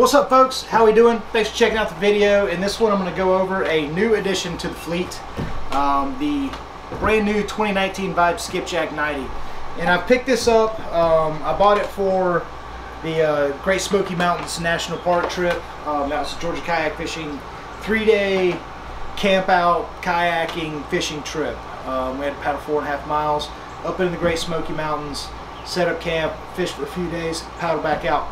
What's up, folks? How we doing? Thanks for checking out the video. In this one I'm going to go over a new addition to the fleet, the brand new 2019 Vibe Skipjack 90. And I picked this up, I bought it for the Great Smoky Mountains National Park trip. That was a Georgia kayak fishing 3-day camp out kayaking fishing trip. We had to paddle 4.5 miles up into the Great Smoky Mountains, set up camp, fish for a few days, paddle back out.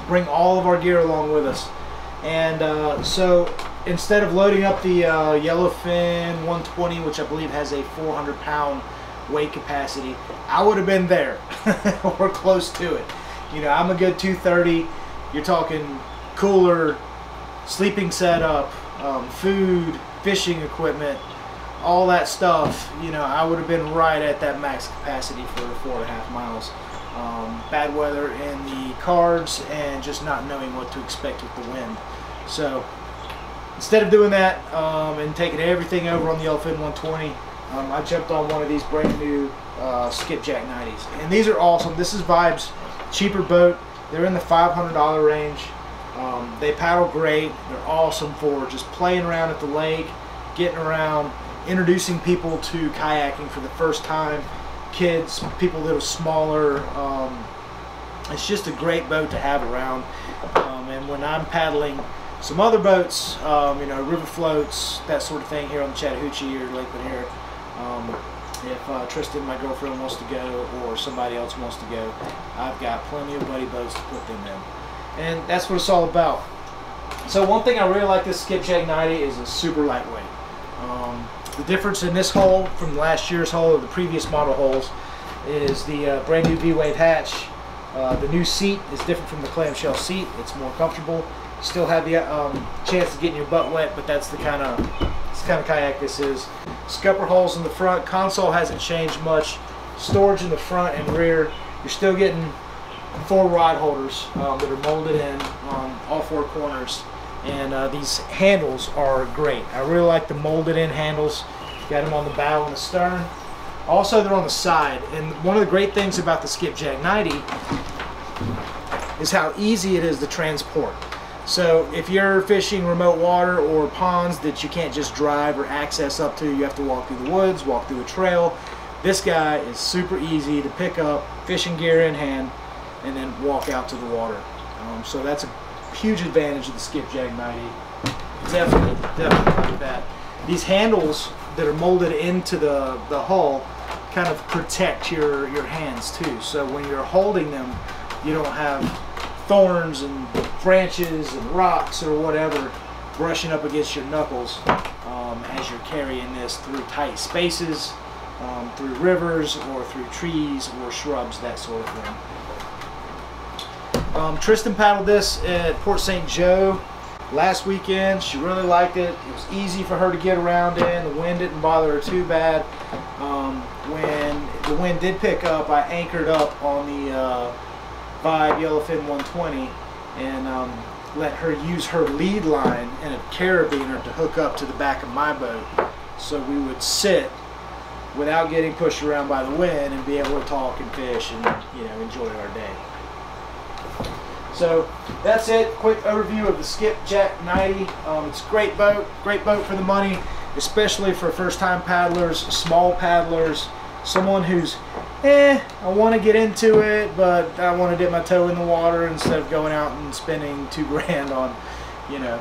Bring all of our gear along with us. And so instead of loading up the Yellowfin 120, which I believe has a 400-pound weight capacity, I would have been there or close to it. You know, I'm a good 230. You're talking cooler, sleeping setup, food, fishing equipment, all that stuff. You know, I would have been right at that max capacity for 4.5 miles. Bad weather in the cards and just not knowing what to expect with the wind. So instead of doing that and taking everything over on the Yellowfin 120, I jumped on one of these brand new Skipjack 90s. And these are awesome. This is Vibe's cheaper boat. They're in the $500 range. They paddle great. They're awesome for just playing around at the lake, getting around, introducing people to kayaking for the first time. Kids, people a little smaller. It's just a great boat to have around. And when I'm paddling some other boats, you know, river floats, that sort of thing here on the Chattahoochee or Lake Lanier, if Tristan, my girlfriend, wants to go or somebody else wants to go, I've got plenty of buddy boats to put them in. And that's what it's all about. So one thing I really like this Skipjack 90 is it's super lightweight. The difference in this hull from last year's hull or the previous model hulls is the brand new V-Wave hatch. The new seat is different from the clamshell seat. It's more comfortable. Still have the chance of getting your butt wet, but that's the kind of kayak this is. Scupper holes in the front. Console hasn't changed much. Storage in the front and rear. You're still getting 4 rod holders that are molded in on all 4 corners. And these handles are great. I really like the molded in handles. Got them on the bow and the stern. Also, they're on the side. And one of the great things about the Skipjack 90 is how easy it is to transport. So if you're fishing remote water or ponds that you can't just drive or access up to, you have to walk through the woods, walk through a trail, this guy is super easy to pick up, fishing gear in hand, and then walk out to the water. So that's a huge advantage of the Skipjack 90. Definitely like that. These handles that are molded into the hull kind of protect your hands too. So when you're holding them, you don't have thorns and branches and rocks or whatever brushing up against your knuckles as you're carrying this through tight spaces, through rivers or through trees or shrubs, that sort of thing. Tristan paddled this at Port St. Joe last weekend. She really liked it. It was easy for her to get around in. The wind didn't bother her too bad. When the wind did pick up, I anchored up on the Vibe Yellowfin 120 and let her use her lead line and a carabiner to hook up to the back of my boat, so we would sit without getting pushed around by the wind and be able to talk and fish and, you know, enjoy our day. So that's it. Quick overview of the Skipjack 90. It's a great boat for the money, especially for first-time paddlers, small paddlers, someone who's, I want to get into it, but I want to dip my toe in the water instead of going out and spending $2 grand on, you know,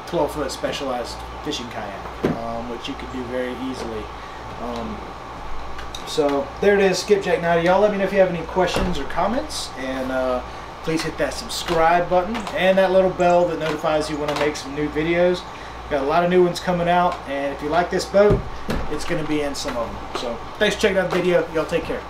12-foot specialized fishing kayak, which you could do very easily. So there it is, Skipjack 90. Y'all let me know if you have any questions or comments, and please hit that subscribe button and that little bell that notifies you when I make some new videos. Got a lot of new ones coming out, and if you like this boat, it's going to be in some of them. So thanks for checking out the video. Y'all take care.